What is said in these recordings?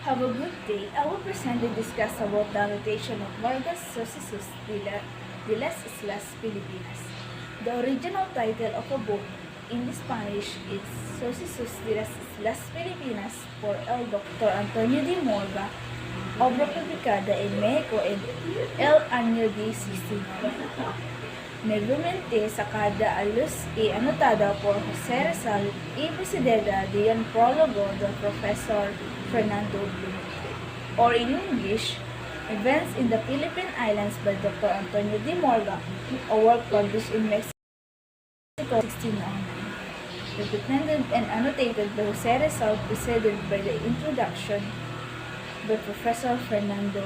Have a good day. I will present and discuss about the annotation of MORGA'S SUCESOS de las ISLAS, Filipinas. The original title of a book in Spanish is SUCESOS de las ISLAS Filipinas por el Dr. Antonio de Morga, obra publicada en México en el año de 1690. Nuevamente sacada a luz y anotada por José Rizal y precedida de un prólogo del profesor Fernando Blumentritt, or in English, Events in the Philippine Islands by Dr. Antonio de Morga, a work published in Mexico 1609. Written and annotated by José Rizal, preceded by the introduction by Professor Fernando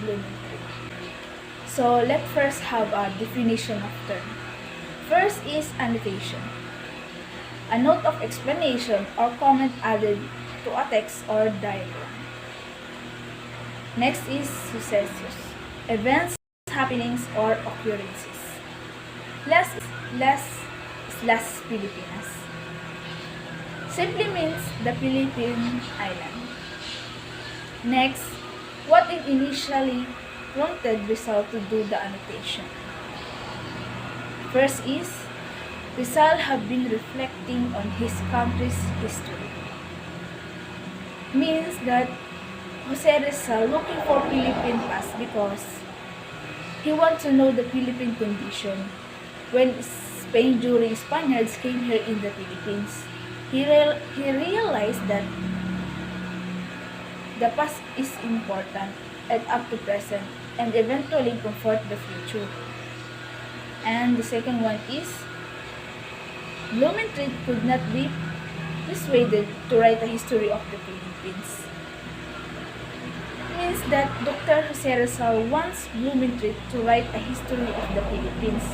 Blumentritt. So let's first have a definition of term. First is annotation. A note of explanation or comment added to a text or diagram. Next is sucesos. Events, happenings, or occurrences. Las Filipinas. Simply means the Philippine island. Next, what it initially prompted Rizal to do the annotation. First is, Rizal have been reflecting on his country's history. Means that Jose Rizal looking for Philippine past because he wants to know the Philippine condition when Spain during Spaniards came here in the Philippines. He realized that the past is important and up to present and eventually comfort the future. And the second one is Blumentritt could not be persuaded to write a history of the Philippines. Means that Dr. Jose Rizal wants Blumentritt to write a history of the Philippines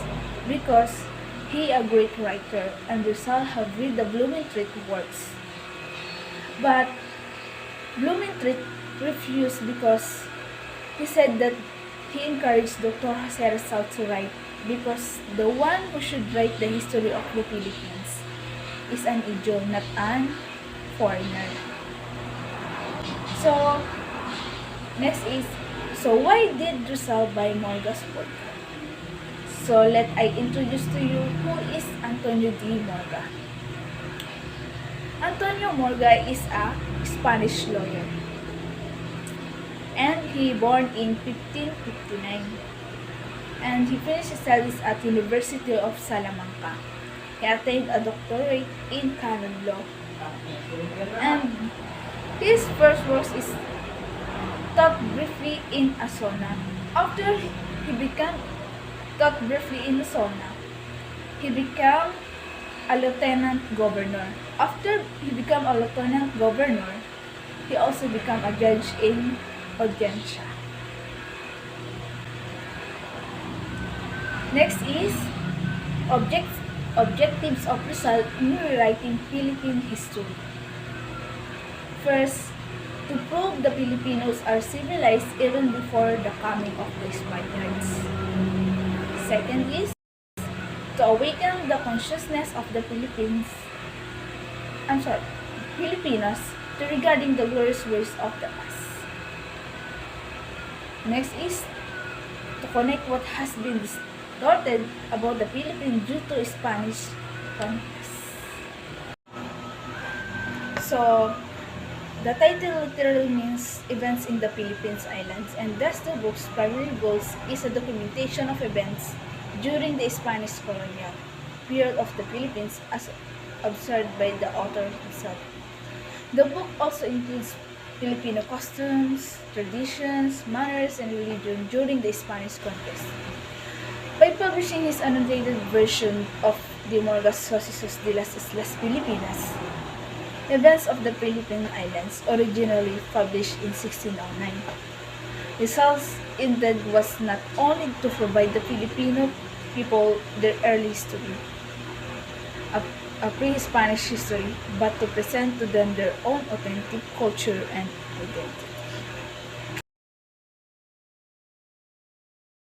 because he a great writer and Rizal have read the Blumentritt works. But Blumentritt refused because he said that he encouraged Dr. Jose Rizal to write because the one who should write the history of the Philippines is an Idiot, not an foreigner. So, next is, so why did Rizal buy Morga's work? So, let I introduce to you who is Antonio de Morga. Antonio Morga is a Spanish lawyer. And he born in 1559. And he finished his studies at University of Salamanca. He attained a doctorate in canon law. And his first work is taught briefly in Asona. After he became taught briefly in Asona, he became a lieutenant governor. After he became a lieutenant governor, he also became a judge in Audiencia. Next is objectives of Rizal in rewriting Philippine history. First, to prove the Filipinos are civilized even before the coming of the Spaniards. Second is to awaken the consciousness of the Filipinos regarding the glorious ways of the past. Next is to connect what has been distorted about the Philippines due to Spanish conquest. So, the title literally means Events in the Philippines Islands, and thus the book's primary goals is a documentation of events during the Spanish colonial period of the Philippines as observed by the author himself. The book also includes Filipino customs, traditions, manners, and religion during the Spanish conquest. By publishing his annotated version of the MORGA'S SUCESOS de las ISLAS Filipinas, Events of the Philippine Islands, originally published in 1609, Rizal's intent was not only to provide the Filipino people their early history, a pre-Spanish history, but to present to them their own authentic culture and identity.